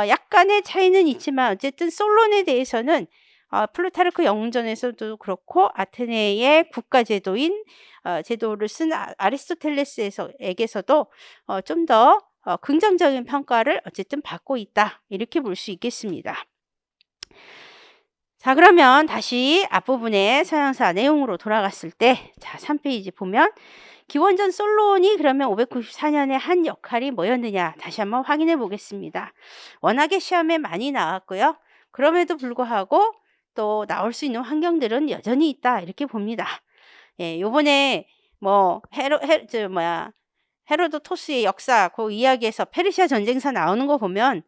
약간의 차이는 있지만 어쨌든 솔론에 대해서는 플루타르크 영웅전에서도 그렇고 아테네의 국가제도인 제도를 쓴 아리스토텔레스에게서도 좀 더 긍정적인 평가를 어쨌든 받고 있다. 이렇게 볼 수 있겠습니다. 자, 그러면 다시 앞부분의 서양사 내용으로 돌아갔을 때, 자, 3페이지 보면 기원전 솔론이 그러면 594년에 한 역할이 뭐였느냐 다시 한번 확인해 보겠습니다. 워낙에 시험에 많이 나왔고요. 그럼에도 불구하고 또 나올 수 있는 환경들은 여전히 있다 이렇게 봅니다. 요번에 뭐 헤로도토스의 역사 그 이야기에서 페르시아 전쟁사 나오는 거 보면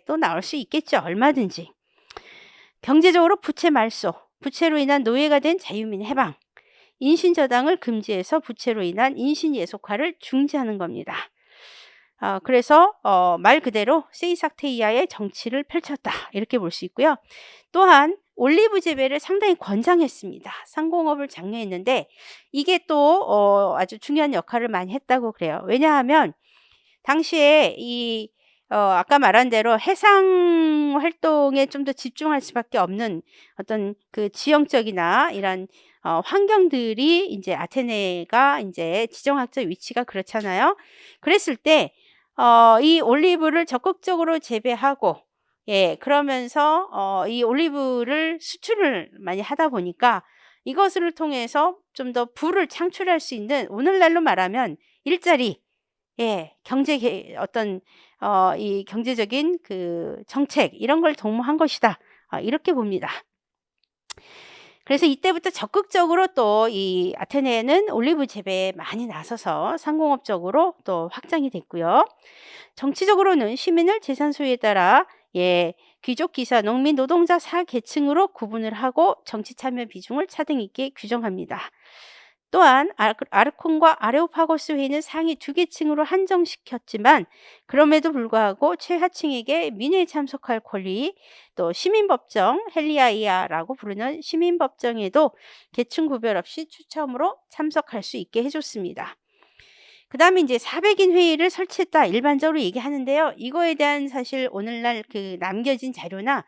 또 나올 수 있겠죠. 얼마든지. 경제적으로 부채 말소, 부채로 인한 노예가 된 자유민 해방, 인신저당을 금지해서 부채로 인한 인신예속화를 중지하는 겁니다. 그래서 말 그대로 세이삭테이아의 정치를 펼쳤다 이렇게 볼 수 있고요. 또한 올리브 재배를 상당히 권장했습니다. 상공업을 장려했는데 이게 또 아주 중요한 역할을 많이 했다고 그래요. 왜냐하면 당시에 아까 말한 대로 해상 활동에 좀 더 집중할 수밖에 없는 어떤 그 지형적이나 이런 환경들이 이제 아테네가 이제 지정학적 위치가 그렇잖아요. 그랬을 때 이 올리브를 적극적으로 재배하고 그러면서 이 올리브를 수출을 많이 하다 보니까 이것을 통해서 좀 더 부를 창출할 수 있는 오늘날로 말하면 일자리 이 경제적인 그 정책 이런 걸 도모한 것이다. 이렇게 봅니다. 그래서 이때부터 적극적으로 또 이 아테네는 올리브 재배에 많이 나서서 상공업적으로 또 확장이 됐고요. 정치적으로는 시민을 재산 소유에 따라 귀족, 기사, 농민, 노동자 4계층으로 구분을 하고 정치 참여 비중을 차등 있게 규정합니다. 또한 아르콘과 아레오파고스 회의는 상위 2계층으로 한정시켰지만 그럼에도 불구하고 최하층에게 민회에 참석할 권리, 또 시민법정 헬리아이아라고 부르는 시민법정에도 계층 구별 없이 추첨으로 참석할 수 있게 해줬습니다. 그 다음에 이제 400인 회의를 설치했다 일반적으로 얘기하는데요. 이거에 대한 사실 오늘날 그 남겨진 자료나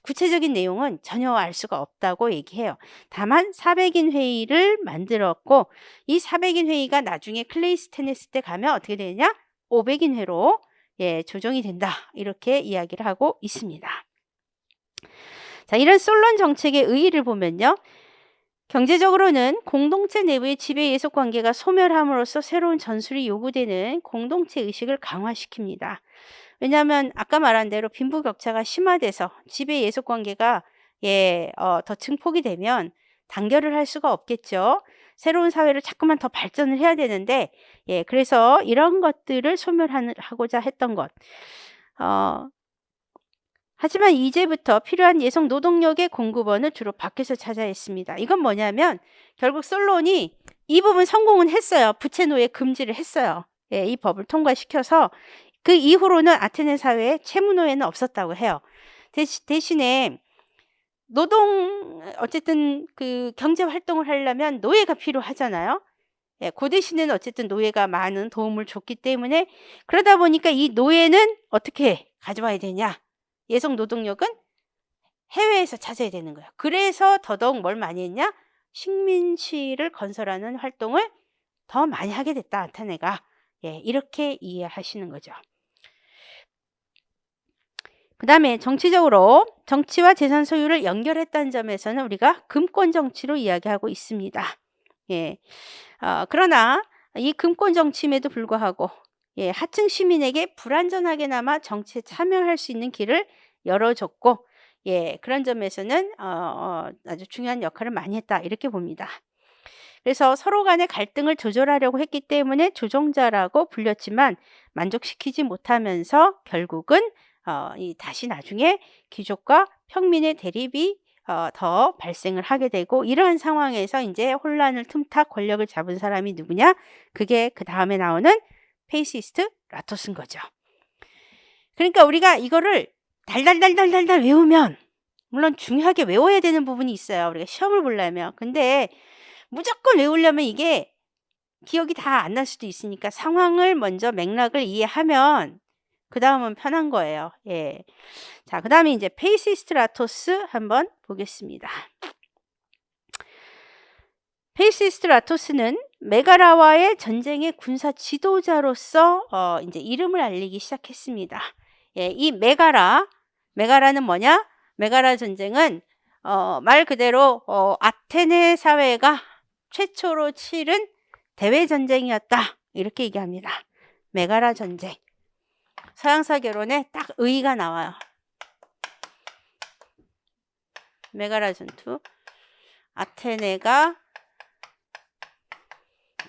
구체적인 내용은 전혀 알 수가 없다고 얘기해요. 다만 400인 회의를 만들었고 이 400인 회의가 나중에 클레이스테네스 때 가면 어떻게 되느냐? 500인 회로 조정이 된다. 이렇게 이야기를 하고 있습니다. 자, 이런 솔론 정책의 의의를 보면요. 경제적으로는 공동체 내부의 지배 예속 관계가 소멸함으로써 새로운 전술이 요구되는 공동체 의식을 강화시킵니다. 왜냐하면 아까 말한 대로 빈부격차가 심화돼서 지배 예속 관계가 더 증폭이 되면 단결을 할 수가 없겠죠. 새로운 사회를 자꾸만 더 발전을 해야 되는데 그래서 이런 것들을 소멸하고자 했던 것. 하지만 이제부터 필요한 여성 노동력의 공급원을 주로 밖에서 찾아야 했습니다. 이건 뭐냐면 결국 솔론이 이 부분 성공은 했어요. 부채 노예 금지를 했어요. 예, 이 법을 통과시켜서 그 이후로는 아테네 사회에 채무 노예는 없었다고 해요. 대신에 어쨌든 그 경제 활동을 하려면 노예가 필요하잖아요. 예, 그 대신에는 어쨌든 노예가 많은 도움을 줬기 때문에 그러다 보니까 이 노예는 어떻게 가져와야 되냐? 여성 노동력은 해외에서 찾아야 되는 거예요. 그래서 더더욱 뭘 많이 했냐? 식민지를 건설하는 활동을 더 많이 하게 됐다, 아테네가. 예, 이렇게 이해하시는 거죠. 그 다음에 정치적으로 정치와 재산 소유를 연결했다는 점에서는 우리가 금권 정치로 이야기하고 있습니다. 예. 그러나 이 금권 정치임에도 불구하고 예, 하층 시민에게 불완전하게나마 정치에 참여할 수 있는 길을 열어줬고 예, 그런 점에서는 아주 중요한 역할을 많이 했다 이렇게 봅니다. 그래서 서로 간의 갈등을 조절하려고 했기 때문에 조정자라고 불렸지만 만족시키지 못하면서 결국은 다시 나중에 귀족과 평민의 대립이 더 발생을 하게 되고 이러한 상황에서 이제 혼란을 틈타 권력을 잡은 사람이 누구냐? 그게 그 다음에 나오는 페이시스트 라토스인 거죠. 그러니까 우리가 이거를 달달달달달달 외우면 물론 중요하게 외워야 되는 부분이 있어요. 우리가 시험을 보려면. 근데 무조건 외우려면 이게 기억이 다 안 날 수도 있으니까 상황을 먼저 맥락을 이해하면 그 다음은 편한 거예요. 예. 자, 그 다음에 이제 페이시스트라토스 한번 보겠습니다. 페이시스트라토스는 메가라와의 전쟁의 군사 지도자로서 이제 이름을 알리기 시작했습니다. 예, 이 메가라는 뭐냐? 메가라 전쟁은 말 그대로 아테네 사회가 최초로 치른 대외 전쟁이었다. 이렇게 얘기합니다. 메가라 전쟁. 서양사 결혼에 딱 의의가 나와요. 메가라 전투. 아테네가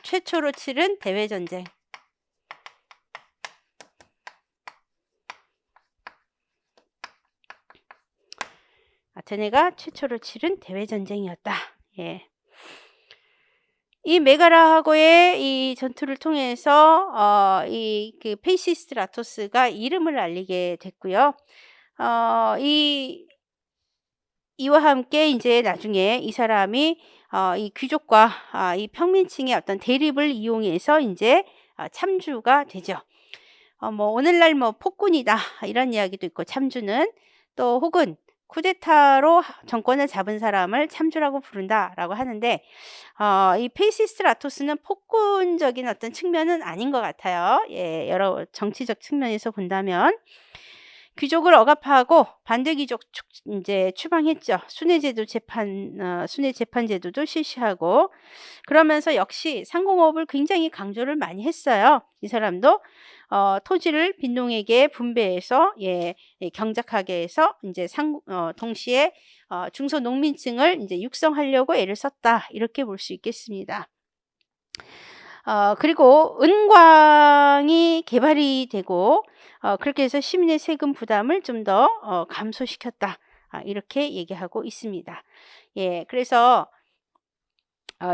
최초로 치른 대외 전쟁. 아테네가 최초로 치른 대외 전쟁이었다. 예. 이 메가라하고의 이 전투를 통해서 그 페이시스트라토스가 이름을 알리게 됐고요. 이와 함께 이제 나중에 이 사람이 이 귀족과 이 평민층의 어떤 대립을 이용해서 이제 참주가 되죠. 뭐 오늘날 뭐 폭군이다 이런 이야기도 있고 참주는 또 혹은 쿠데타로 정권을 잡은 사람을 참주라고 부른다라고 하는데 이 페이시스트라토스는 폭군적인 어떤 측면은 아닌 것 같아요. 예, 여러 정치적 측면에서 본다면 귀족을 억압하고 반대 귀족 이제 추방했죠. 순회 재판 제도도 실시하고 그러면서 역시 상공업을 굉장히 강조를 많이 했어요. 이 사람도 토지를 빈농에게 분배해서 경작하게 해서 이제 동시에 중소농민층을 이제 육성하려고 애를 썼다 이렇게 볼 수 있겠습니다. 그리고 은광이 개발이 되고 그렇게 해서 시민의 세금 부담을 좀 더 감소시켰다 이렇게 얘기하고 있습니다. 예, 그래서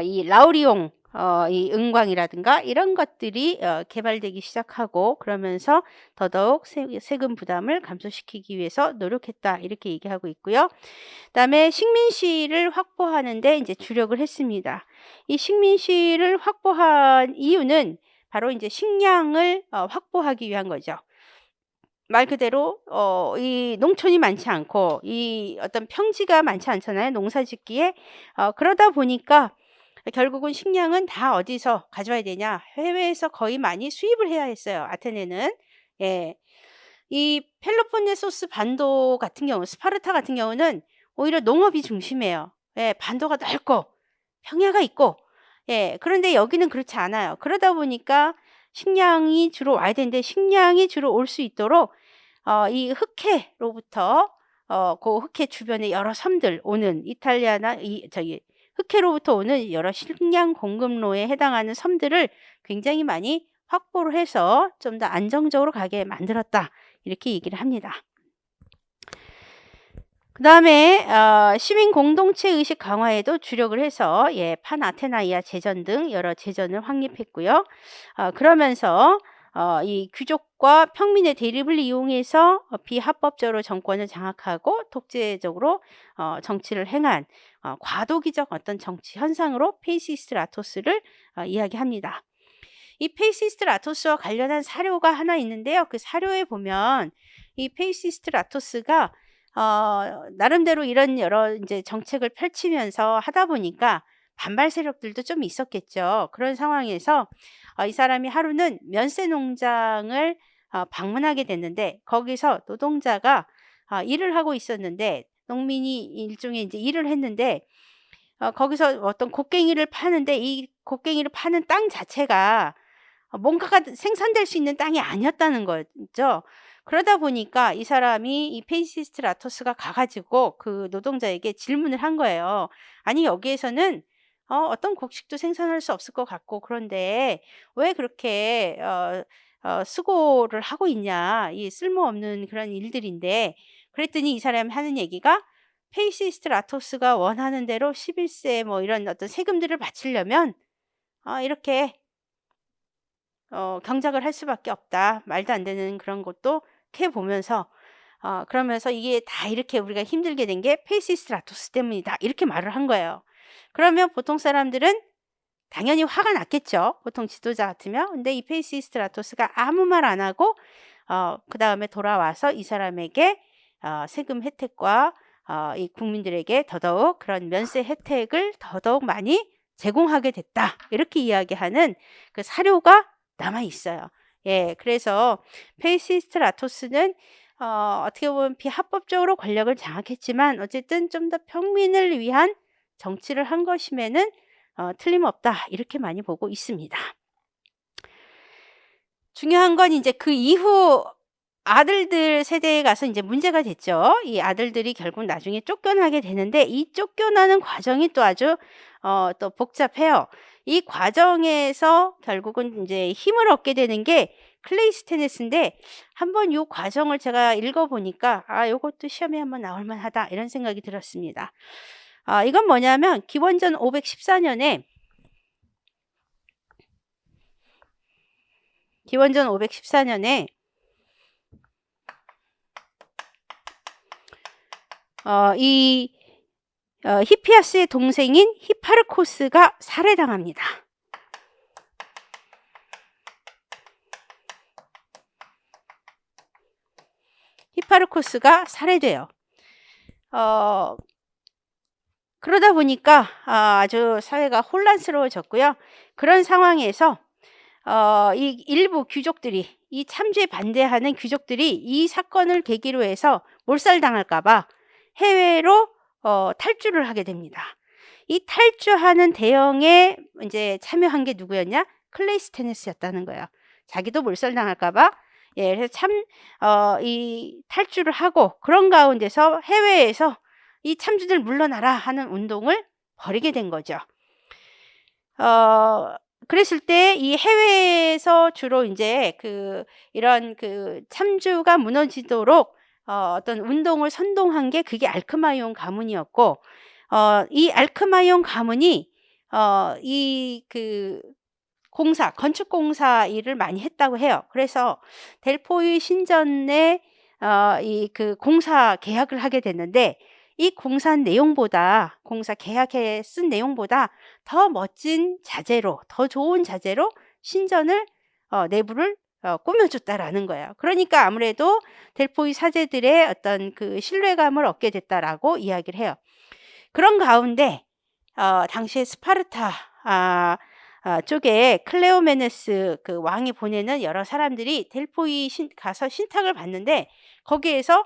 이 라우리용 이 은광이라든가 이런 것들이 개발되기 시작하고 그러면서 더더욱 세금 부담을 감소시키기 위해서 노력했다 이렇게 얘기하고 있고요. 그다음에 식민시를 확보하는데 이제 주력을 했습니다. 이 식민시를 확보한 이유는 바로 이제 식량을 확보하기 위한 거죠. 말 그대로 이 농촌이 많지 않고 이 어떤 평지가 많지 않잖아요. 농사짓기에 그러다 보니까 결국은 식량은 다 어디서 가져와야 되냐? 해외에서 거의 많이 수입을 해야 했어요. 아테네는. 예. 이 펠로폰네소스 반도 같은 경우, 스파르타 같은 경우는 오히려 농업이 중심이에요. 예, 반도가 넓고 평야가 있고. 예, 그런데 여기는 그렇지 않아요. 그러다 보니까 식량이 주로 와야 되는데 식량이 주로 올 수 있도록 이 흑해로부터 그 흑해 주변의 여러 섬들 오는 이탈리아나 흑해로부터 오는 여러 식량 공급로에 해당하는 섬들을 굉장히 많이 확보를 해서 좀 더 안정적으로 가게 만들었다. 이렇게 얘기를 합니다. 그다음에 시민 공동체 의식 강화에도 주력을 해서 판아테나이아 제전 등 여러 제전을 확립했고요. 그러면서 이 귀족과 평민의 대립을 이용해서 비합법적으로 정권을 장악하고 독재적으로 정치를 행한 과도기적 어떤 정치 현상으로 페이시스트라토스를 이야기합니다. 이 페이시스트라토스와 관련한 사료가 하나 있는데요. 그 사료에 보면 이 페이시스트라토스가 나름대로 이런 여러 인제 정책을 펼치면서 하다 보니까 반발 세력들도 좀 있었겠죠. 그런 상황에서 이 사람이 하루는 면세 농장을 방문하게 됐는데, 거기서 노동자가 일을 하고 있었는데, 농민이 일종의 인제 일을 했는데 거기서 어떤 곡괭이를 파는데, 이 곡괭이를 파는 땅 자체가 뭔가가 생산될 수 있는 땅이 아니었다는 거죠. 그러다 보니까 이 사람이 이 페이시스트라토스가 가 가지고 그 노동자에게 질문을 한 거예요. "아니 여기에서는 어떤 곡식도 생산할 수 없을 것 같고, 그런데 왜 그렇게 수고를 하고 있냐. 이 쓸모없는 그런 일들인데." 그랬더니 이 사람이 하는 얘기가, 페이시스트라토스가 원하는 대로 11세 뭐 이런 어떤 세금들을 바치려면 이렇게 경작을 할 수밖에 없다. 말도 안 되는 그런 것도 캐 보면서 그러면서 "이게 다 이렇게 우리가 힘들게 된 게 페이시스트라토스 때문이다." 이렇게 말을 한 거예요. 그러면 보통 사람들은 당연히 화가 났겠죠, 보통 지도자 같으면. 근데 이 페이시스트라토스가 아무 말 안 하고 그다음에 돌아와서 이 사람에게 세금 혜택과 이 국민들에게 더더욱 그런 면세 혜택을 더더욱 많이 제공하게 됐다. 이렇게 이야기하는 그 사료가 남아 있어요. 그래서 페이시스트라토스는 어떻게 보면 비합법적으로 권력을 장악했지만 어쨌든 좀 더 평민을 위한 정치를 한 것임에는 틀림없다. 이렇게 많이 보고 있습니다. 중요한 건 이제 그 이후 아들들 세대에 가서 이제 문제가 됐죠. 이 아들들이 결국 나중에 쫓겨나게 되는데, 이 쫓겨나는 과정이 또 아주 또 복잡해요. 이 과정에서 결국은 이제 힘을 얻게 되는 게 클레이스테네스인데, 한번 요 과정을 제가 읽어 보니까 '아 요것도 시험에 한번 나올 만하다.' 이런 생각이 들었습니다. 이건 뭐냐면 기원전 514 년에 기원전 514 년에 이 히피아스의 동생인 히파르코스가 살해당합니다. 히파르코스가 살해돼요. 어 그러다 보니까 아주 사회가 혼란스러워졌고요. 그런 상황에서 이 일부 귀족들이, 이 참주에 반대하는 귀족들이 이 사건을 계기로 해서 몰살당할까 봐 해외로 탈주를 하게 됩니다. 이 탈주하는 대영에 인제 참여한 게 누구였냐? 클레이스테네스였다는 거예요. 자기도 몰살당할까 봐. 그래서 참 이 탈주를 하고, 그런 가운데서 해외에서 "이 참주들 물러나라." 하는 운동을 벌이게 된 거죠. 어 그랬을 때 이 해외에서 주로 인제 이런 참주가 무너지도록 어떤 운동을 선동한 게, 그게 알크마이온 가문이었고, 이 알크마이온 가문이 이 건축 공사 일을 많이 했다고 해요. 그래서 델포이 신전에 공사 계약을 하게 됐는데, 이 공사 계약에 쓴 내용보다 더 멋진 자재로, 더 좋은 자재로 신전을 내부를 꾸며 줬다라는 거예요. 그러니까 아무래도 델포이 사제들의 어떤 신뢰감을 얻게 됐다라고 이야기를 해요. 그런 가운데 당시에 스파르타 쪽에 클레오메네스 왕이 보내는 여러 사람들이 델포이 가서 신탁을 받는데, 거기에서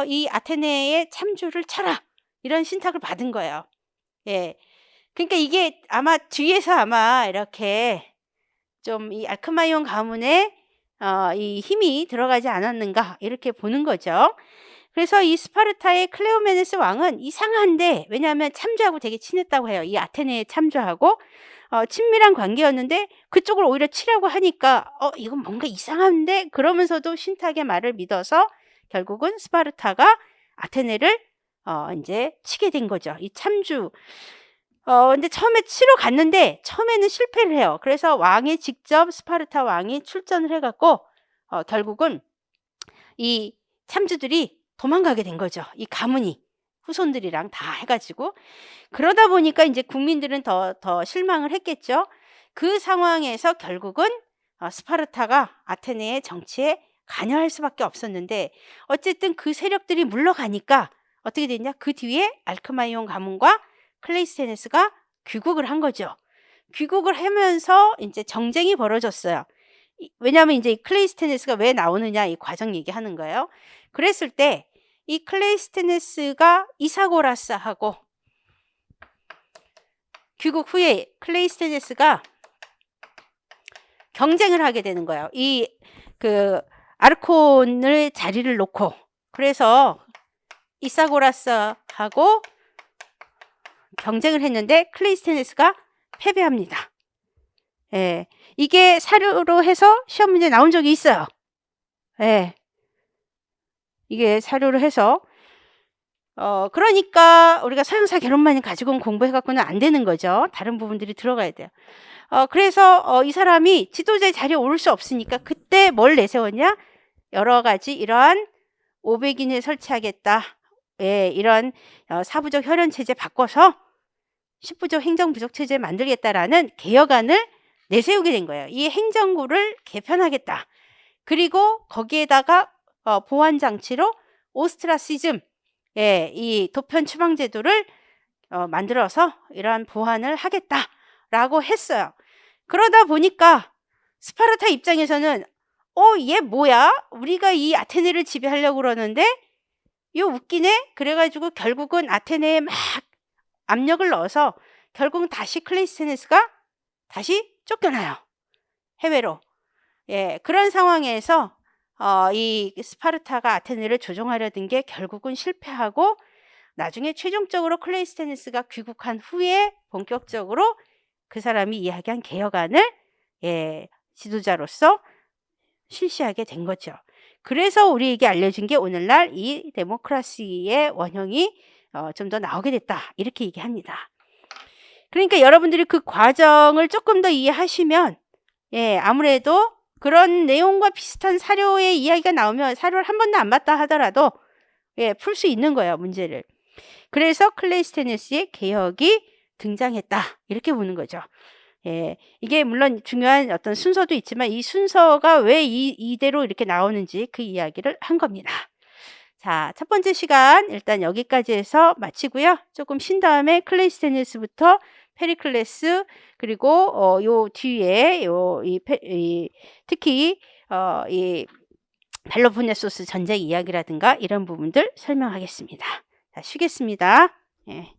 "이 아테네의 참주를 쳐라." 이런 신탁을 받은 거예요. 예. 그러니까 이게 아마 뒤에서 이렇게 좀 이 알크마이온 가문의 이 힘이 들어가지 않았는가, 이렇게 보는 거죠. 그래서 이 스파르타의 클레오메네스 왕은 이상한데, 왜냐하면 참주하고 되게 친했다고 해요. 이 아테네의 참주하고 친밀한 관계였는데, 그쪽을 오히려 치라고 하니까 이건 뭔가 이상한데, 그러면서도 신탁의 말을 믿어서 결국은 스파르타가 아테네를 인제 치게 된 거죠. 이 참주. 근데 처음에 치러 갔는데 처음에는 실패를 해요. 그래서 왕이 직접 스파르타 왕이 출전을 해 갖고 결국은 이 참주들이 도망가게 된 거죠. 이 가문이 후손들이랑 다 해 가지고. 그러다 보니까 인제 국민들은 더 실망을 했겠죠. 그 상황에서 결국은 스파르타가 아테네의 정치에 관여할 수밖에 없었는데 어쨌든 그 세력들이 물러가니까 어떻게 됐냐? 그 뒤에 알크마이온 가문과 클레이스테네스가 귀국을 한 거죠. 귀국을 하면서 인제 정쟁이 벌어졌어요. 왜냐하면 인제 클레이스테네스가 왜 나오느냐 이 과정 얘기하는 거예요. 그랬을 때 이 클레이스테네스가 이사고라스하고 귀국 후에 클레이스테네스가 경쟁을 하게 되는 거예요. 이 그 아르콘을 자리를 놓고. 그래서 이사고라스하고 경쟁을 했는데 클레이스테네스가 패배합니다. 예. 이게 사료로 해서 시험 문제에 나온 적이 있어요. 예. 이게 사료로 해서 그러니까 우리가 서양사 결혼만 가지고는 공부해 갖고는 안 되는 거죠. 다른 부분들이 들어가야 돼요. 그래서 이 사람이 지도자의 자리에 오를 수 없으니까 그때 뭘 내세웠냐? 여러 가지 이러한 500인을 설치하겠다. 예, 이런 사부적 혈연 체제 바꿔서 10부적 행정부적 체제 만들겠다라는 개혁안을 내세우게 된 거예요. 이 행정구를 개편하겠다. 그리고 거기에다가 보완 장치로 오스트라시즘, 예, 이 도편 추방 제도를 만들어서 이러한 보완을 하겠다라고 했어요. 그러다 보니까 스파르타 입장에서는 얘 뭐야? 우리가 이 아테네를 지배하려고 그러는데 이거 웃기네? 그래 가지고 결국은 아테네에 막 압력을 넣어서 결국은 다시 클레이스테네스가 다시 쫓겨나요. 해외로. 예, 그런 상황에서 이 스파르타가 아테네를 조종하려던 게 결국은 실패하고 나중에 최종적으로 클레이스테네스가 귀국한 후에 본격적으로 그 사람이 이야기한 개혁안을 예, 지도자로서 실시하게 된 거죠. 그래서 우리에게 알려준 게 오늘날 이 데모크라시의 원형이 좀 더 나오게 됐다. 이렇게 얘기합니다. 그러니까 여러분들이 그 과정을 조금 더 이해하시면 예, 아무래도 그런 내용과 비슷한 사료의 이야기가 나오면 사료를 한 번도 안 봤다 하더라도 예, 풀 수 있는 거예요, 문제를. 그래서 클레이스테네스의 개혁이 등장했다. 이렇게 보는 거죠. 예, 이게 물론 중요한 어떤 순서도 있지만 이 순서가 왜 이대로 이렇게 나오는지 그 이야기를 한 겁니다. 자, 첫 번째 시간 일단 여기까지 해서 마치고요. 조금 쉰 다음에 클레이스테네스부터 페리클레스 그리고 요 뒤에 특히 이 벨로포네소스 전쟁 이야기라든가 이런 부분들 설명하겠습니다. 자, 쉬겠습니다. 예.